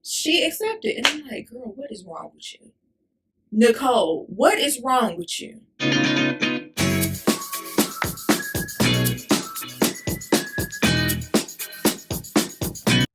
She accepted. And I'm like, girl, what is wrong with you? Nicole, what is wrong with you?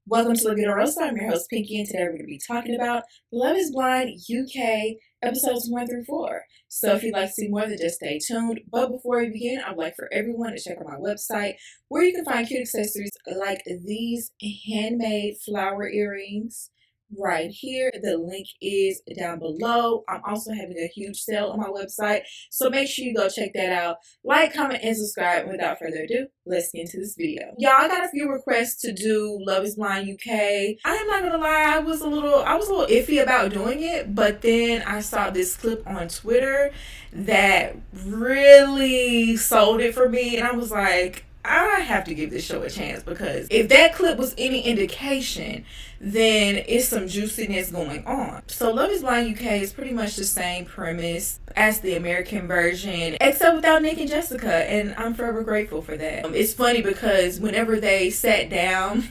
Welcome to Look at a Roast. I'm your host, Pinky, and today we're going to be talking about Love is Blind UK episodes 1 through 4. So if you'd like to see more, then just stay tuned. But before we begin, I'd like for everyone to check out my website where you can find cute accessories like these handmade flower earrings right here. The link is down below. I'm also having a huge sale on my website, so make sure you go check that out. Like, comment, and subscribe. And without further ado, let's get into this video. Y'all, I got a few requests to do Love is Blind UK. I am not gonna lie, I was a little iffy about doing it, but then I saw this clip on Twitter that really sold it for me, and I was like, I have to give this show a chance, because if that clip was any indication, then it's some juiciness going on. So Love is Blind UK is pretty much the same premise as the American version, except without Nick and Jessica, and I'm forever grateful for that. It's funny because whenever they sat down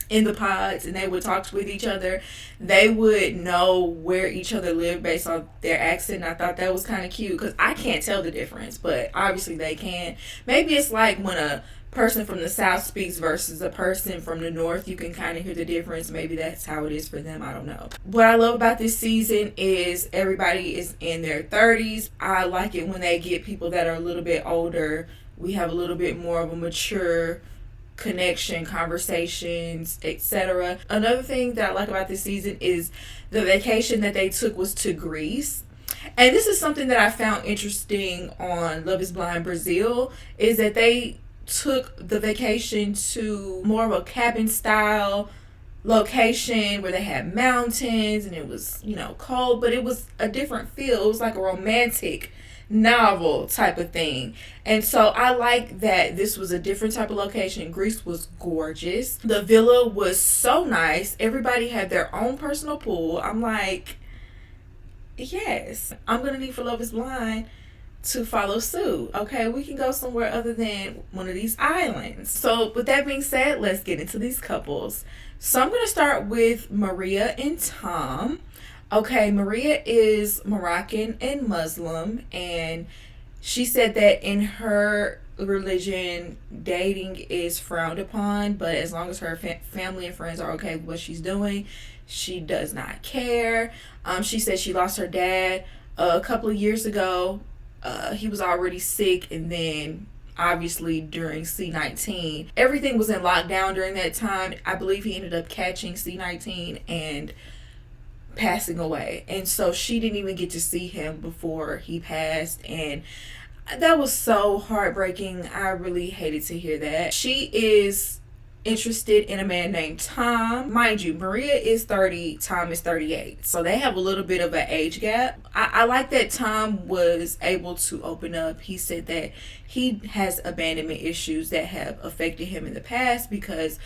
in the pods and they would talk with each other, they would know where each other lived based on their accent. And I thought that was kind of cute, because I can't tell the difference, but obviously they can. Maybe it's like when a person from the South speaks versus a person from the North, you can kind of hear the difference. Maybe that's how it is for them, I don't know. What I love about this season is everybody is in their 30s. I like it when they get people that are a little bit older. We have a little bit more of a mature connection, conversations, etc. Another thing that I like about this season is the vacation that they took was to Greece. And this is something that I found interesting on Love is Blind Brazil, is that they took the vacation to more of a cabin style location where they had mountains and it was, cold, but it was a different feel. It was like a romantic novel type of thing. And so I like that this was a different type of location. Greece was gorgeous. The villa was so nice. Everybody had their own personal pool. I'm like, yes, I'm gonna need for Love is Blind to follow suit. Okay, we can go somewhere other than one of these islands. So with that being said, let's get into these couples. So I'm gonna start with Maria and Tom. Okay, Maria is Moroccan and Muslim, and she said that in her religion, dating is frowned upon, but as long as her family and friends are okay with what she's doing, she does not care. She said she lost her dad a couple of years ago. He was already sick, and then obviously during C-19, everything was in lockdown during that time. I believe he ended up catching C-19 and passing away, and so she didn't even get to see him before he passed, and that was so heartbreaking. I really hated to hear that. She is interested in a man named Tom. Mind you, Maria is 30, Tom is 38, so they have a little bit of an age gap. I like that Tom was able to open up. He said that he has abandonment issues that have affected him in the past, because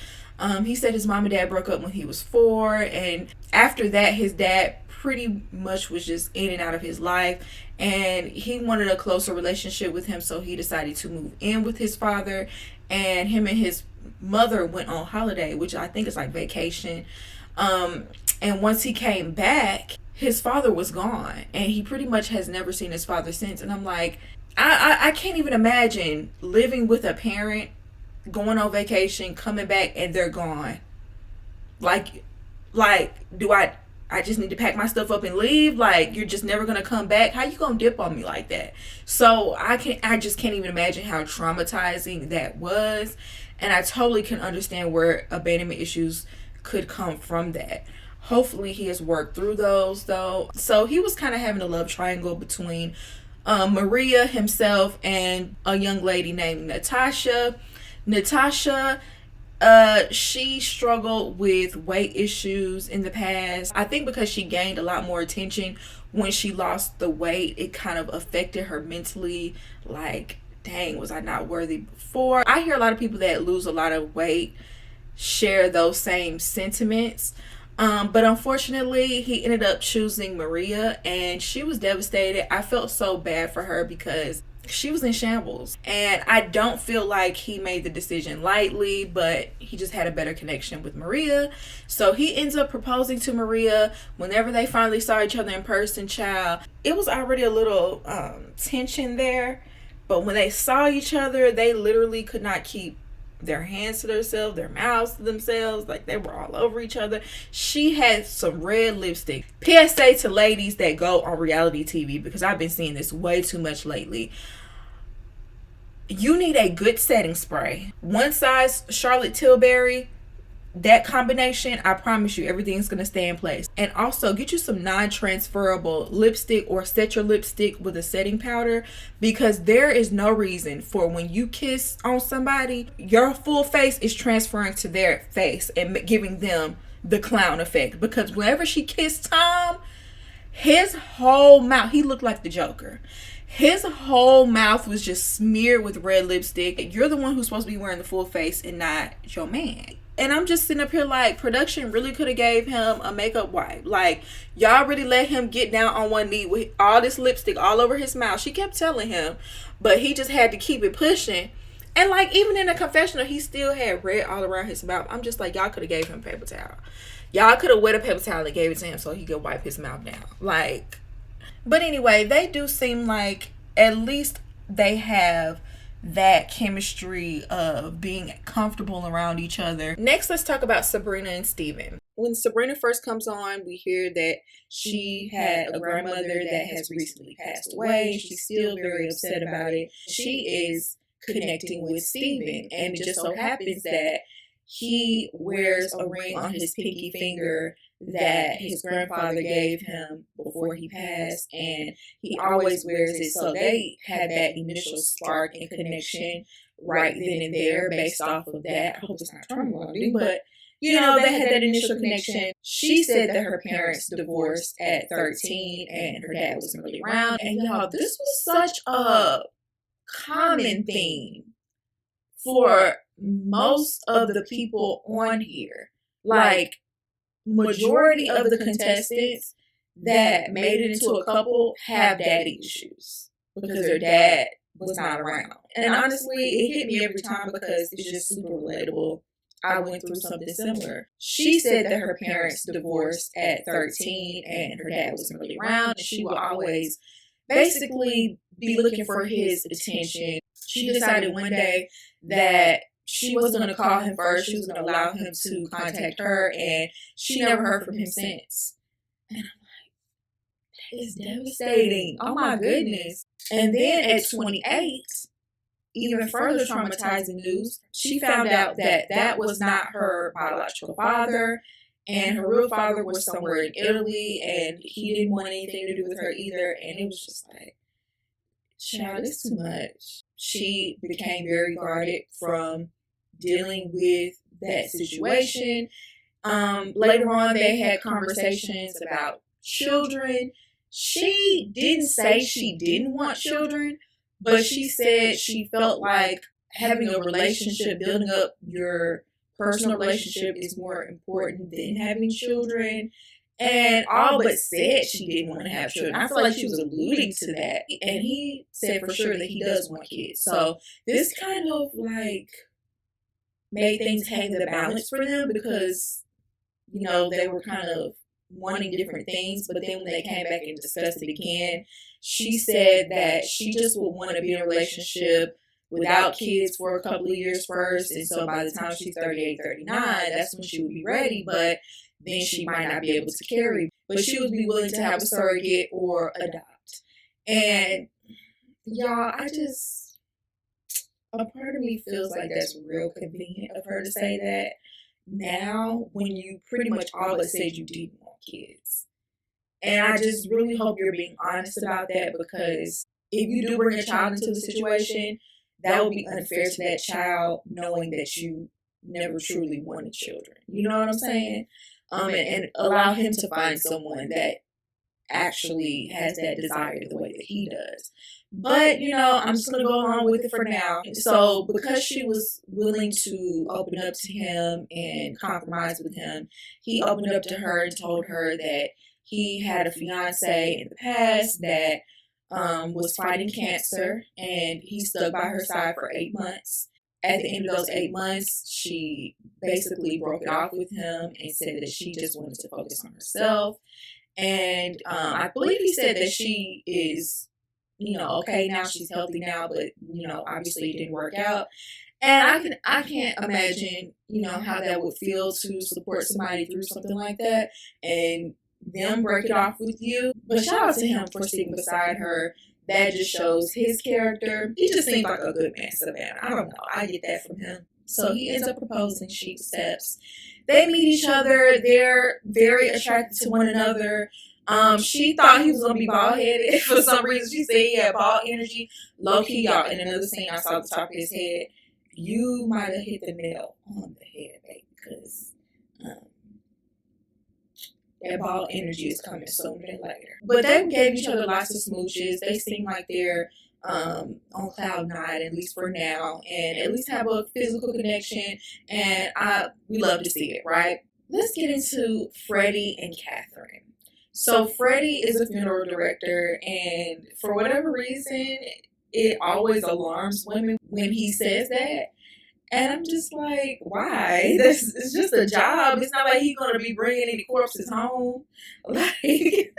he said his mom and dad broke up when he was 4, and after that his dad pretty much was just in and out of his life, and he wanted a closer relationship with him, so he decided to move in with his father, and him and his mother went on holiday, which I think is like vacation. And once he came back, his father was gone, and he pretty much has never seen his father since. And I'm like, I can't even imagine living with a parent, going on vacation, coming back, and they're gone. Like do I just need to pack my stuff up and leave? Like, you're just never gonna come back? How you gonna dip on me like that? So I just can't even imagine how traumatizing that was, and I totally can understand where abandonment issues could come from that. Hopefully he has worked through those, though. So he was kind of having a love triangle between Maria, himself, and a young lady named Natasha. She struggled with weight issues in the past. I think because she gained a lot more attention when she lost the weight, it kind of affected her mentally. Like, dang, was I not worthy before? I hear a lot of people that lose a lot of weight share those same sentiments. But unfortunately, he ended up choosing Maria, and she was devastated. I felt so bad for her, because she was in shambles. And I don't feel like he made the decision lightly, but he just had a better connection with Maria. So he ends up proposing to Maria. Whenever they finally saw each other in person, child, it was already a little tension there. But when they saw each other, they literally could not keep their hands to themselves, their mouths to themselves. Like, they were all over each other. She had some red lipstick. PSA to ladies that go on reality TV, because I've been seeing this way too much lately. You need a good setting spray. One size Charlotte Tilbury, that combination, I promise you everything's going to stay in place. And also get you some non-transferable lipstick, or set your lipstick with a setting powder, because there is no reason for when you kiss on somebody, your full face is transferring to their face and giving them the clown effect. Because whenever she kissed Tom, his whole mouth, he looked like the Joker. His whole mouth was just smeared with red lipstick. You're the one who's supposed to be wearing the full face and not your man. And I'm just sitting up here like, production really could have gave him a makeup wipe. Like, y'all really let him get down on one knee with all this lipstick all over his mouth. She kept telling him, but he just had to keep it pushing. And like, even in the confessional, he still had red all around his mouth. I'm just like, y'all could have gave him a paper towel. Y'all could have wet a paper towel and gave it to him so he could wipe his mouth down. Like, but anyway, they do seem like at least they have that chemistry of being comfortable around each other. Next, let's talk about Sabrina and Steven. When Sabrina first comes on, we hear that she had a grandmother that has recently passed away. She's still very upset about it. She is connecting with Steven, and it just so happens that he wears a ring on his pinky finger that his grandfather gave him before he passed, and he always wears it. So they had that initial spark and connection right then and there based off of that. I hope it's not trauma bonding, but you know, they had that initial connection. She said that her parents divorced at 13 and her dad wasn't really around. And y'all, this was such a common theme for most of the people on here. Like, majority of the contestants that made it into a couple have daddy issues because their dad was not around. And honestly, it hit me every time because it's just super relatable. I went through something similar. She said that her parents divorced at 13 and her dad wasn't really around, and she would always basically be looking for his attention. She decided one day that she wasn't going to call him first. She was going to allow him to contact her, and she never heard from him since. And I'm like, that is devastating. Oh my goodness. And then at 28, even further traumatizing news, she found out that that was not her biological father, and her real father was somewhere in Italy, and he didn't want anything to do with her either. And it was just like, child, it's too much. She became very guarded from dealing with that situation. Later on, they had conversations about children. She didn't say she didn't want children, but she said she felt like having a relationship, building up your personal relationship is more important than having children. And all but said she didn't want to have children. I feel like she was alluding to that. And he said for sure that he does want kids. So this kind of like made things hang the balance for them because, you know, they were kind of wanting different things. But then when they came back and discussed it again, she said that she just would want to be in a relationship without kids for a couple of years first. And so by the time she's 38, 39, that's when she would be ready. But then she might not be able to carry. But she would be willing to have a surrogate or adopt. And y'all, a part of me feels like that's real convenient of her to say that now when you pretty much all but said you didn't want kids. And I just really hope you're being honest about that, because if you do bring a child into the situation, that would be unfair to that child knowing that you never truly wanted children. You know what I'm saying? And allow him to find someone that actually has that desire the way that he does. But, you know, I'm just going to go along with it for now. So because she was willing to open up to him and compromise with him, he opened up to her and told her that he had a fiance in the past that was fighting cancer, and he stuck by her side for 8 months. At the end of those 8 months, she basically broke it off with him and said that she just wanted to focus on herself. And I believe he said that she is, okay now, she's healthy now, but obviously it didn't work out. And I can't imagine, how that would feel to support somebody through something like that and them break it off with you. But shout out to him for sticking beside her. That just shows his character. He just seems like a good man, Savannah. I don't know. I get that from him. So he ends up proposing. She accepts. They meet each other. They're very attracted to one another. She thought he was gonna be bald headed for some reason. She said he had bald energy. Low key, y'all. In another scene, I saw the top of his head. You might have hit the nail on the head, baby, because that ball energy is coming sooner than later. But they gave each other lots of smooches. They seem like they're on cloud nine, at least for now, and at least have a physical connection. And we love to see it, right? Let's get into Freddy and Catherine. So Freddy is a funeral director, and for whatever reason, it always alarms women when he says that. And I'm just like, why? It's just a job. It's not like he's going to be bringing any corpses home. Like,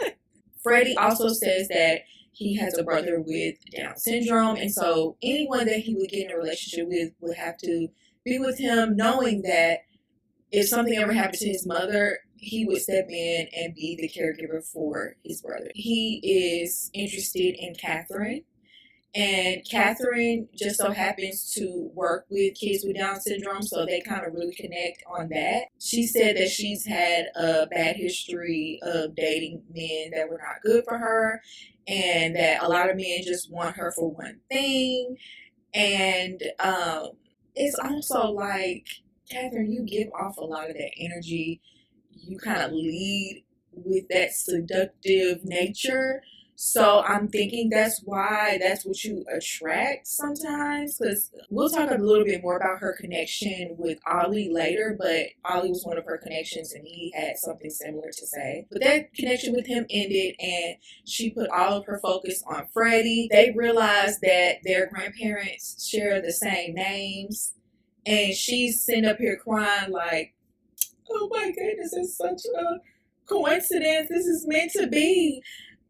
Freddy also says that he has a brother with Down syndrome. And so anyone that he would get in a relationship with would have to be with him, knowing that if something ever happened to his mother, he would step in and be the caregiver for his brother. He is interested in Catherine. And Catherine just so happens to work with kids with Down syndrome, so they kind of really connect on that. She said that she's had a bad history of dating men that were not good for her, and that a lot of men just want her for one thing. And it's also like, Catherine, you give off a lot of that energy. You kind of lead with that seductive nature. So I'm thinking that's what you attract sometimes, because we'll talk a little bit more about her connection with Ollie later, but Ollie was one of her connections and he had something similar to say. But that connection with him ended and she put all of her focus on Freddy. They realized that their grandparents share the same names, and she's sitting up here crying like, oh my goodness, it's such a coincidence. This is meant to be.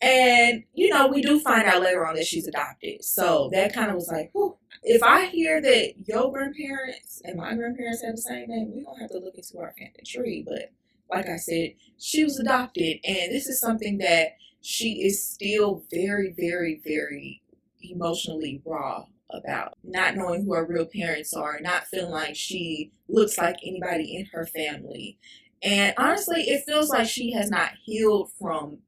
And, we do find out later on that she's adopted. So that kind of was like, whew. If I hear that your grandparents and my grandparents have the same name, we're going to have to look into our family tree. But like I said, she was adopted. And this is something that she is still very, very, very emotionally raw about. Not knowing who her real parents are, not feeling like she looks like anybody in her family. And honestly, it feels like she has not healed from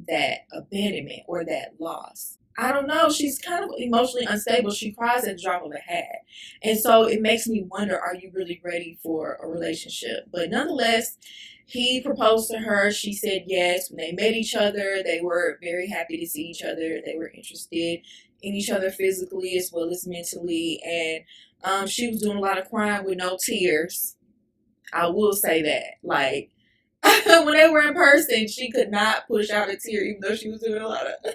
that abandonment or that loss. I don't know. She's kind of emotionally unstable. She cries at the drop of a hat. And so it makes me wonder, are you really ready for a relationship? But nonetheless, he proposed to her. She said yes. When they met each other, they were very happy to see each other. They were interested in each other physically as well as mentally. And she was doing a lot of crying with no tears. I will say that. Like, when they were in person, she could not push out a tear, even though she was doing a lot of.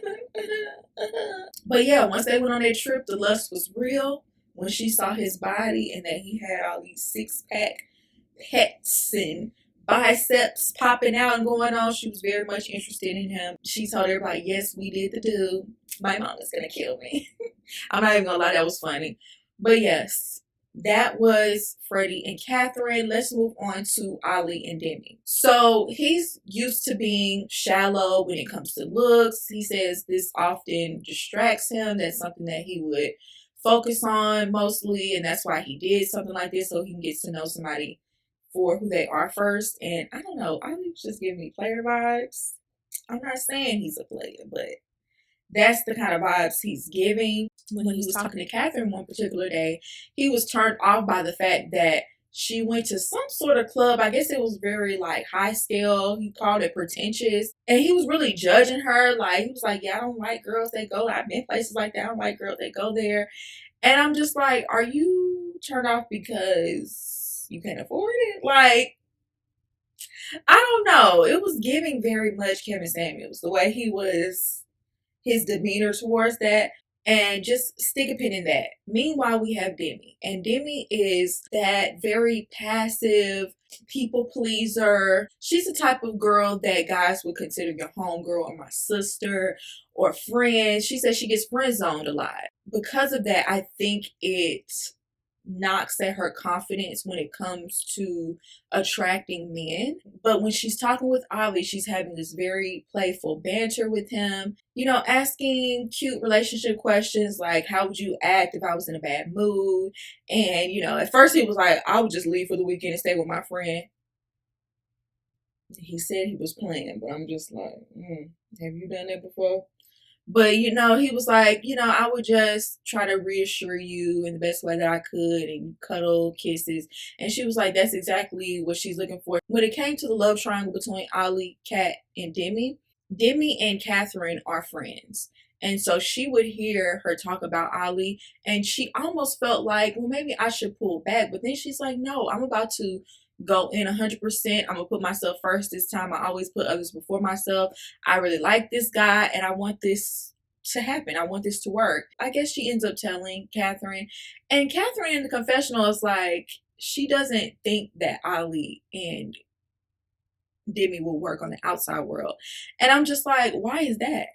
But yeah, once they went on their trip, the lust was real. When she saw his body and that he had all these six-pack pecs and biceps popping out and going on, she was very much interested in him. She told everybody, yes, we did the do. My mom is going to kill me. I'm not even going to lie, that was funny. But yes. That was Freddy and Catherine. Let's move on to Ollie and Demi. So he's used to being shallow when it comes to looks. He says this often distracts him. That's something that he would focus on mostly, and that's why he did something like this, so he can get to know somebody for who they are first. And I don't know, Ollie's just giving me player vibes. I'm not saying he's a player, but that's the kind of vibes he's giving. When he was talking to Catherine one particular day, he was turned off by the fact that she went to some sort of club. I guess it was very like high scale. He called it pretentious. And he was really judging her. Like, he was like, yeah, I don't like girls that go. I've been places like that. I don't like girls that go there. And I'm just like, are you turned off because you can't afford it? Like, I don't know. It was giving very much Kevin Samuels, the way he was his demeanor towards that. And just stick a pin in that. Meanwhile, we have Demi. And Demi is that very passive people pleaser. She's the type of girl that guys would consider your homegirl or my sister or friend. She says she gets friend zoned a lot. Because of that, I think it knocks at her confidence when it comes to attracting men. But when she's talking with Ollie, she's having this very playful banter with him, you know, asking cute relationship questions like, how would you act if I was in a bad mood? And, you know, at first he was like, I would just leave for the weekend and stay with my friend. He said he was playing, but I'm just like, have you done that before? But, you know, he was like, you know, I would just try to reassure you in the best way that I could and cuddle, kisses. And she was like, that's exactly what she's looking for. When it came to the love triangle between Ollie, Kat, and Demi, Demi and Catherine are friends. And so she would hear her talk about Ollie and she almost felt like, well, maybe I should pull back. But then she's like, no, I'm about to go in 100%. I'm gonna put myself first this time. I always put others before myself. I really like this guy and I want this to happen. I want this to work. I guess she ends up telling Catherine, and Catherine in the confessional is like, she doesn't think that Ollie and Demi will work on the outside world. And I'm just like, why is that?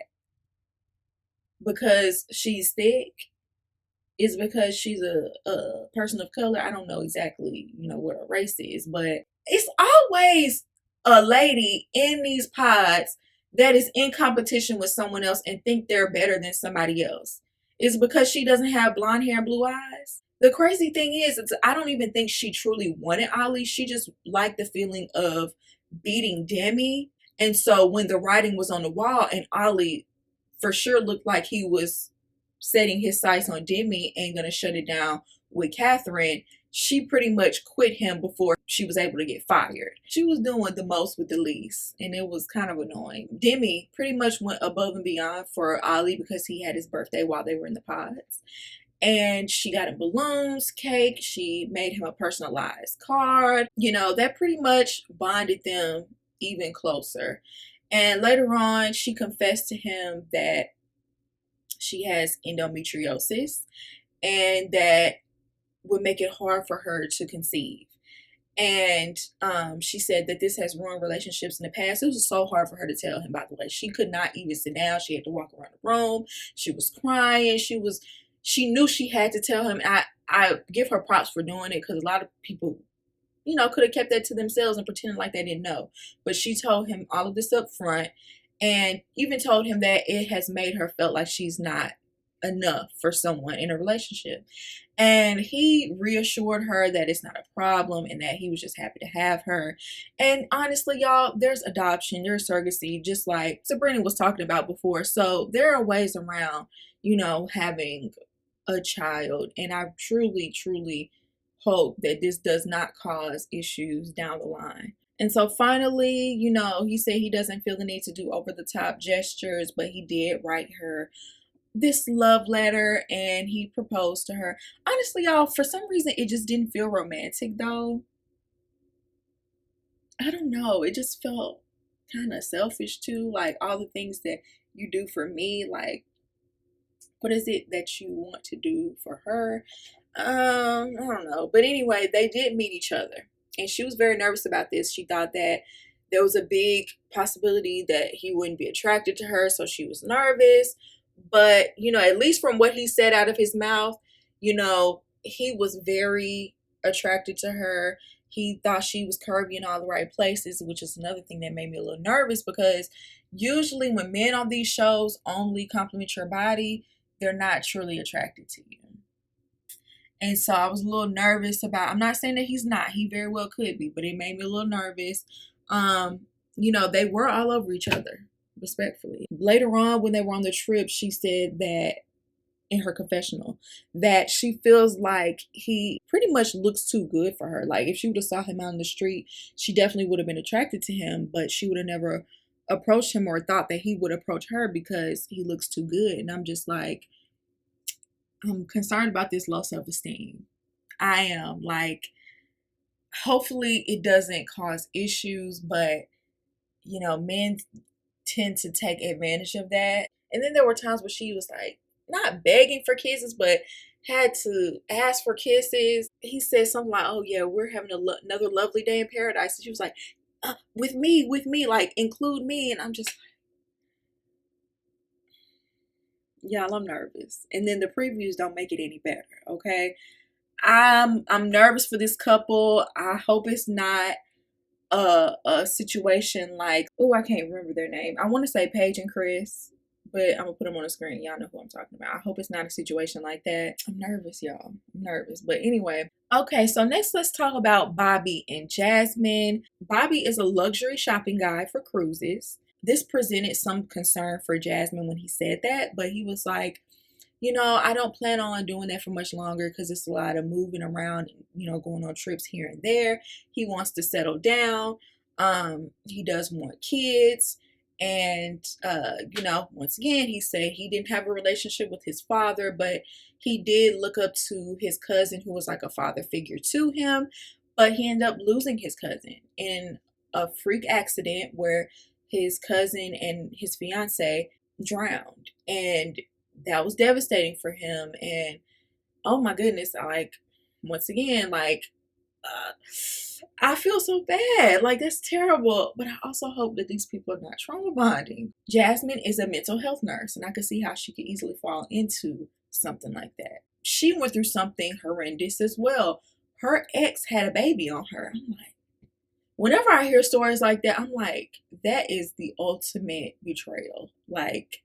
Because she's thick? Is because she's a person of color? I don't know exactly, you know, what her race is, but it's always a lady in these pods that is in competition with someone else and think they're better than somebody else. Is because she doesn't have blonde hair and blue eyes? The crazy thing is, I don't even think she truly wanted Ollie. She just liked the feeling of beating Demi. And so when the writing was on the wall and Ollie for sure looked like he was setting his sights on Demi and gonna shut it down with Catherine, she pretty much quit him before she was able to get fired. She was doing the most with the least, and it was kind of annoying. Demi pretty much went above and beyond for Ollie because he had his birthday while they were in the pods. And she got him balloons, cake, she made him a personalized card. You know, that pretty much bonded them even closer. And later on, she confessed to him that she has endometriosis and that would make it hard for her to conceive. And she said that this has ruined relationships in the past. It was so hard for her to tell him, by the way. She could not even sit down. She had to walk around the room. She was crying. She knew she had to tell him. I give her props for doing it because a lot of people, you know, could have kept that to themselves and pretended like they didn't know. But she told him all of this up front and even told him that it has made her feel like she's not enough for someone in a relationship. And he reassured her that it's not a problem and that he was just happy to have her. And honestly, y'all, there's adoption, there's surrogacy, just like Sabrina was talking about before. So there are ways around, you know, having a child. And I truly, truly hope that this does not cause issues down the line. And so finally, you know, he said he doesn't feel the need to do over the top gestures, but he did write her this love letter and he proposed to her. Honestly, y'all, for some reason, it just didn't feel romantic though. I don't know. It just felt kind of selfish too. Like all the things that you do for me, like what is it that you want to do for her? I don't know. But anyway, they did meet each other. And she was very nervous about this. She thought that there was a big possibility that he wouldn't be attracted to her. So she was nervous. But, you know, at least from what he said out of his mouth, you know, he was very attracted to her. He thought she was curvy in all the right places, which is another thing that made me a little nervous because usually when men on these shows only compliment your body, they're not truly attracted to you. And so I was a little nervous about, I'm not saying that he's not, he very well could be, but it made me a little nervous. You know, they were all over each other, respectfully. Later on, when they were on the trip, she said that in her confessional that she feels like he pretty much looks too good for her. Like if she would have saw him out in the street, she definitely would have been attracted to him, but she would have never approached him or thought that he would approach her because he looks too good. And I'm just like, I'm concerned about this low self-esteem. I am. Like, hopefully it doesn't cause issues, but you know, men tend to take advantage of that. And then there were times where she was like, not begging for kisses, but had to ask for kisses. He said something like, oh yeah, we're having another lovely day in paradise. And she was like, with me, like include me. And I'm just, y'all, I'm nervous. And then the previews don't make it any better, okay? I'm nervous for this couple. I hope it's not a situation like, oh, I can't remember their name. I want to say Paige and Chris, but I'm gonna put them on the screen. Y'all know who I'm talking about. I hope it's not a situation like that. I'm nervous, y'all. I'm nervous. But anyway, okay, so next let's talk about Bobby and Jasmine. Bobby is a luxury shopping guide for cruises. This presented some concern for Jasmine when he said that, but he was like, you know, I don't plan on doing that for much longer because it's a lot of moving around, you know, going on trips here and there. He wants to settle down. He does want kids. And, you know, once again, he said he didn't have a relationship with his father, but he did look up to his cousin who was like a father figure to him. But he ended up losing his cousin in a freak accident where his cousin and his fiance drowned. And that was devastating for him. And oh my goodness, like, once again, like, I feel so bad. Like, that's terrible. But I also hope that these people are not trauma bonding. Jasmine is a mental health nurse, and I could see how she could easily fall into something like that. She went through something horrendous as well. Her ex had a baby on her. I'm like, whenever I hear stories like that, I'm like, that is the ultimate betrayal. Like,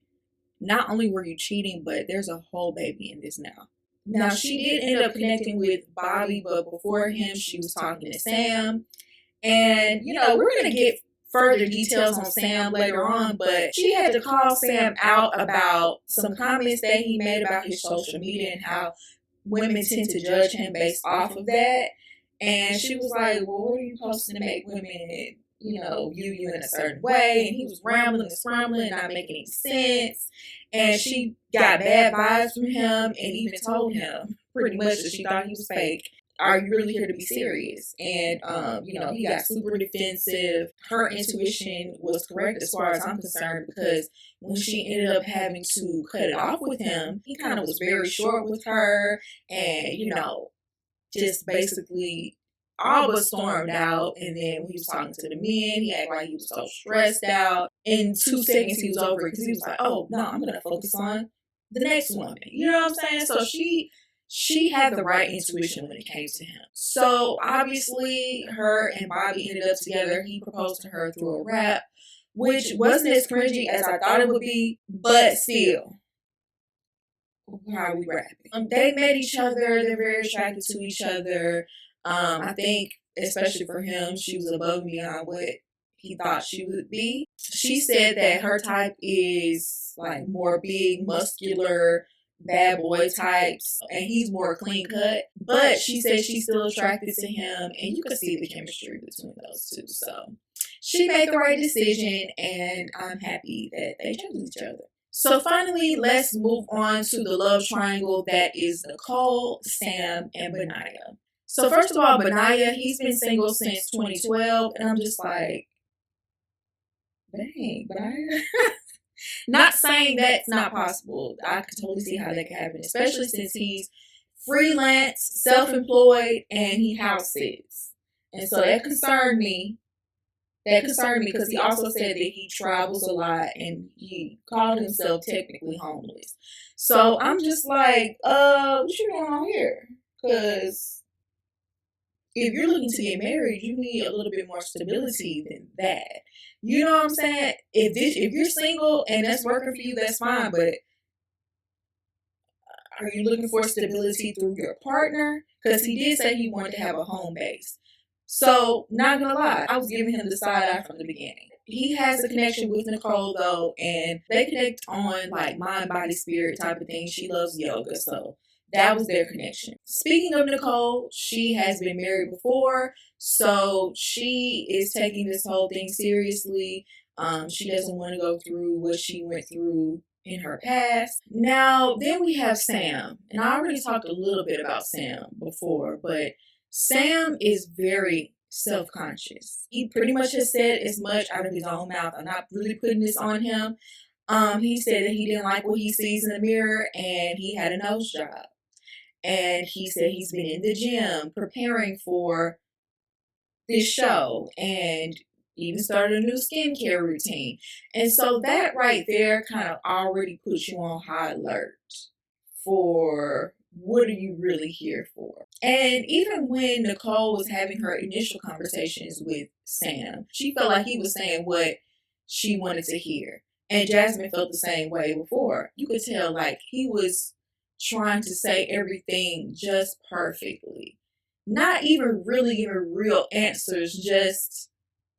not only were you cheating, but there's a whole baby in this now. Now, she did end up connecting with Bobby, but before him, she was talking to Sam. And, you know, we're going to get further details on Sam later on, but she had to call Sam out about some comments that he made about his social media and how women tend to judge him based off of that. And she was like, well, what are you posting to make women, you know, view you in a certain way? And he was rambling and scrambling, not making any sense. And she got bad vibes from him and even told him pretty much that she thought he was fake. Are you really here to be serious? And, you know, he got super defensive. Her intuition was correct as far as I'm concerned, because when she ended up having to cut it off with him, he kind of was very short with her and, you know, just basically all but stormed out. And then when he was talking to the men, he acted like he was so stressed out. In 2 seconds, he was over it because he was like, oh, no, I'm going to focus on the next woman. You know what I'm saying? So she had the right intuition when it came to him. So obviously, her and Bobby ended up together. He proposed to her through a rap, which wasn't as cringy as I thought it would be, but still. How are we rapping? They met each other. They're very attracted to each other. I think, especially for him, she was above and beyond what he thought she would be. She said that her type is like more big, muscular, bad boy types, and he's more clean cut. But she said she's still attracted to him, and you could see the chemistry between those two. So she made the right decision, and I'm happy that they chose each other. So finally, let's move on to the love triangle that is Nicole, Sam, and Benaya. So first of all, Benaya, he's been single since 2012, and I'm just like, dang, Benaya. Not saying that's not possible. I could totally see how that could happen, especially since he's freelance, self-employed, and he house sits. And so that concerned me. That concerned me because he also said that he travels a lot and he called himself technically homeless. So I'm just like, what you doing on here? Because if you're looking to get married, you need a little bit more stability than that. You know what I'm saying? If you're single and that's working for you, that's fine. But are you looking for stability through your partner? Because he did say he wanted to have a home base. So, not gonna lie, I was giving him the side eye from the beginning. He has a connection with Nicole though, and they connect on like mind, body, spirit type of thing. She loves yoga, so that was their connection. Speaking of Nicole, she has been married before, so she is taking this whole thing seriously. She doesn't want to go through what she went through in her past. Now, then we have Sam, and I already talked a little bit about Sam before, but Sam is very self-conscious. He pretty much has said as much out of his own mouth. I'm not really putting this on him. He said that he didn't like what he sees in the mirror and he had a nose job. And he said he's been in the gym preparing for this show and even started a new skincare routine. And so that right there kind of already puts you on high alert for what are you really here for. And even when Nicole was having her initial conversations with Sam, she felt like he was saying what she wanted to hear. And Jasmine felt the same way before. You could tell like he was trying to say everything just perfectly. Not even really giving real answers, just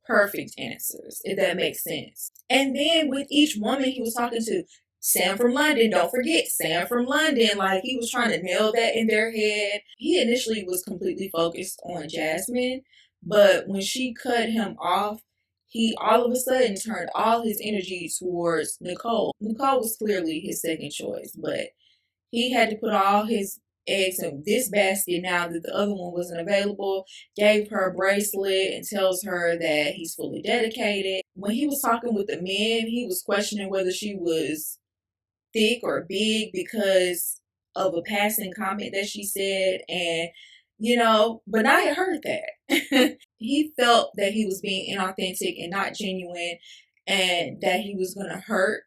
perfect answers, if that makes sense. And then with each woman he was talking to, Sam from London, don't forget Sam from London, like he was trying to nail that in their head. He initially was completely focused on Jasmine, but when she cut him off, he all of a sudden turned all his energy towards Nicole. Nicole was clearly his second choice, but he had to put all his eggs in this basket now that the other one wasn't available, gave her a bracelet and tells her that he's fully dedicated. When he was talking with the men, he was questioning whether she was thick or big because of a passing comment that she said. And, you know, but I had heard that. He felt that he was being inauthentic and not genuine and that he was going to hurt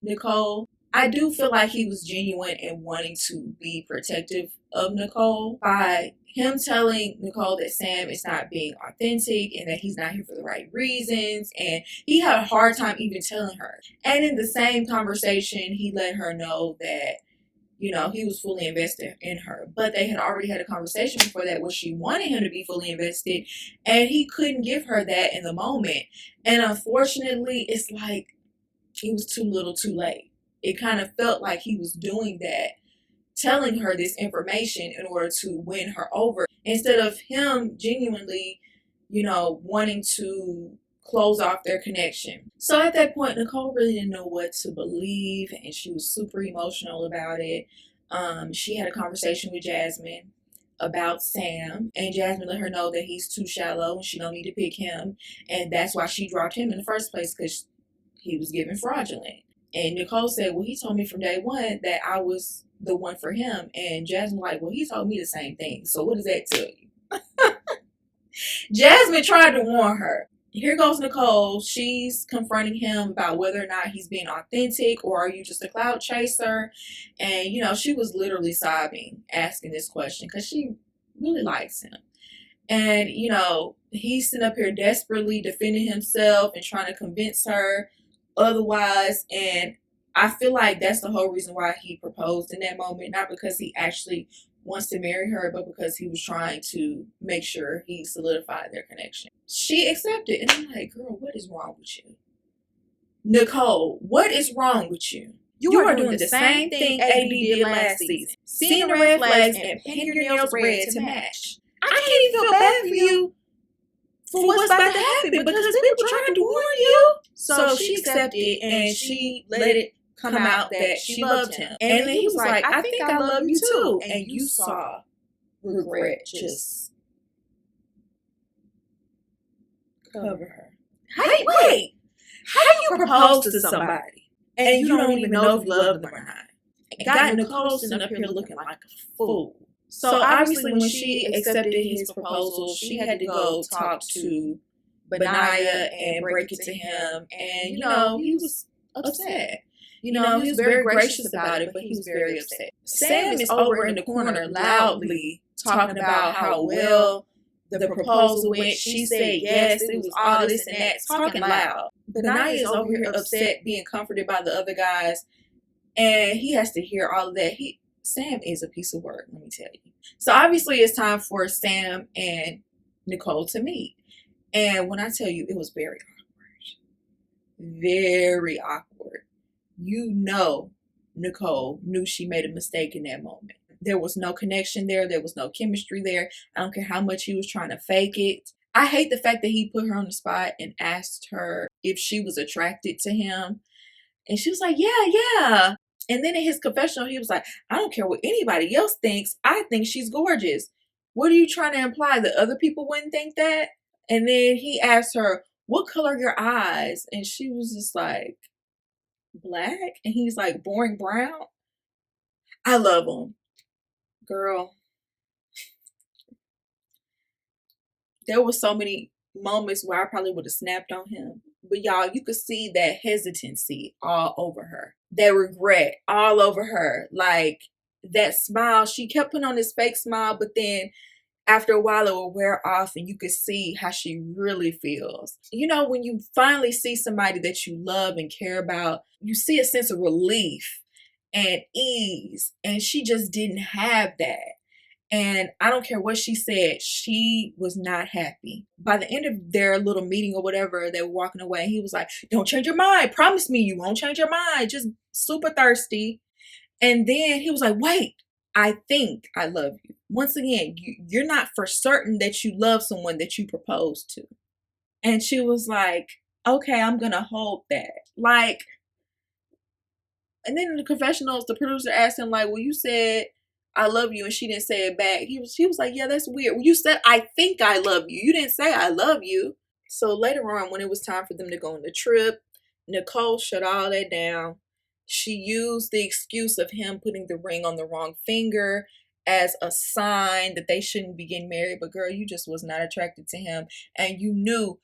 Nicole. I do feel like he was genuine in wanting to be protective of Nicole by him telling Nicole that Sam is not being authentic and that he's not here for the right reasons. And he had a hard time even telling her. And in the same conversation, he let her know that, you know, he was fully invested in her. But they had already had a conversation before that where she wanted him to be fully invested. And he couldn't give her that in the moment. And unfortunately, it's like it was too little too late. It kind of felt like he was doing that, telling her this information in order to win her over, instead of him genuinely, you know, wanting to close off their connection. So at that point, Nicole really didn't know what to believe, and she was super emotional about it. She had a conversation with Jasmine about Sam, and Jasmine let her know that he's too shallow and she don't need to pick him, and that's why she dropped him in the first place, because he was giving fraudulent. And Nicole said, well, he told me from day one that I was the one for him. And Jasmine like, well, he told me the same thing. So what does that tell you? Jasmine tried to warn her. Here goes Nicole. She's confronting him about whether or not he's being authentic or are you just a clout chaser. And, you know, she was literally sobbing asking this question because she really likes him. And, you know, he's sitting up here desperately defending himself and trying to convince her otherwise. And I feel like that's the whole reason why he proposed in that moment, not because he actually wants to marry her, but because he was trying to make sure he solidified their connection. She accepted, and I'm like, girl, what is wrong with you? Nicole, what is wrong with you? You are doing the same thing AB did last season. Seeing the red flags and painting your nails red to match. I can't even feel bad for you for what's about to happen because people trying to warn you. So she accepted and she let it come out that she loved him. And then he was like, I think I love you too. And you saw regret just cover her. Wait, how do you propose to somebody and you don't even know if you love them or not? And got Nicole sitting up here looking like a fool. So obviously when she accepted his proposal, she had to go talk to Benaya and break it to him. And, you know, he was upset. You know, he was very gracious about it, but he was very upset. Sam is over in the corner loudly talking about how well the proposal went. She said yes, it was all this and that, talking loud. Benaya is over here upset, being comforted by the other guys, and he has to hear all of that. Sam is a piece of work, let me tell you. So obviously it's time for Sam and Nicole to meet. And when I tell you, it was very awkward. Very awkward. You know, Nicole knew she made a mistake in that moment. There was no connection there. There was no chemistry there. I don't care how much he was trying to fake it. I hate the fact that he put her on the spot and asked her if she was attracted to him. And she was like, yeah. And then in his confessional, he was like, I don't care what anybody else thinks. I think she's gorgeous. What are you trying to imply? That other people wouldn't think that? And then he asked her, what color are your eyes? And she was just like, black and he's like boring brown. I love him. Girl, there was so many moments where I probably would have snapped on him. But y'all, you could see that hesitancy all over her. That regret all over her. Like that smile, she kept putting on this fake smile, but then after a while it will wear off and you could see how she really feels. You know, when you finally see somebody that you love and care about, you see a sense of relief and ease, and she just didn't have that. And I don't care what she said, she was not happy. By the end of their little meeting or whatever, they were walking away. He was like, don't change your mind. Promise me you won't change your mind. Just super thirsty. And then he was like, wait, I think I love you. Once again, you're not for certain that you love someone that you proposed to. And she was like, okay, I'm going to hold that. Like, and then in the confessionals, the producer asked him, like, well, you said I love you and she didn't say it back. He was like, yeah, that's weird. Well, you said I think I love you. You didn't say I love you. So later on, when it was time for them to go on the trip, Nicole shut all that down. She used the excuse of him putting the ring on the wrong finger as a sign that they shouldn't be getting married. But girl, you just was not attracted to him. And you knew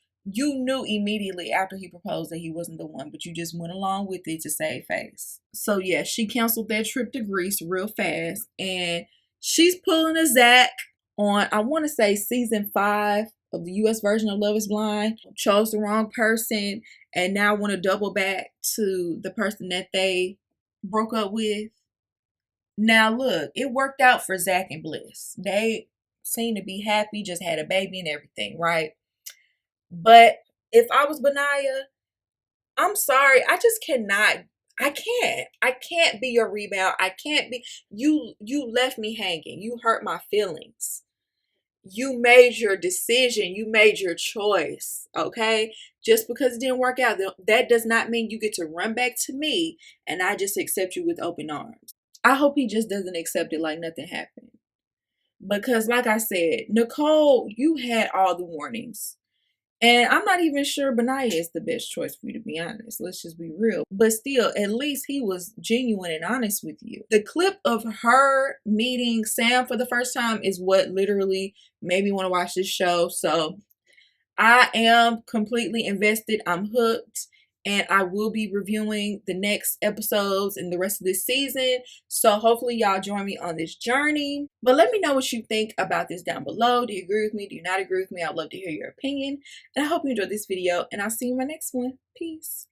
immediately after he proposed that he wasn't the one, but you just went along with it to save face. So yeah, she canceled that trip to Greece real fast. And she's pulling a Zach on, I want to say, season 5 of the US version of Love is Blind. Chose the wrong person and now want to double back to the person that they broke up with. Now look, it worked out for Zach and Bliss. They seem to be happy, just had a baby and everything, right? But if I was Benaya, I'm sorry, I just cannot. I can't be your rebound. I can't be you. You left me hanging. You hurt my feelings. You made your decision. You made your choice. Okay, just because it didn't work out, that does not mean you get to run back to me and I just accept you with open arms. I hope he just doesn't accept it like nothing happened. Because like I said, Nicole, you had all the warnings. And I'm not even sure Benaya is the best choice for you, to be honest. Let's just be real. But still, at least he was genuine and honest with you. The clip of her meeting Sam for the first time is what literally made me want to watch this show. So I am completely invested. I'm hooked. And I will be reviewing the next episodes and the rest of this season. So hopefully y'all join me on this journey. But let me know what you think about this down below. Do you agree with me? Do you not agree with me? I'd love to hear your opinion. And I hope you enjoyed this video. And I'll see you in my next one. Peace.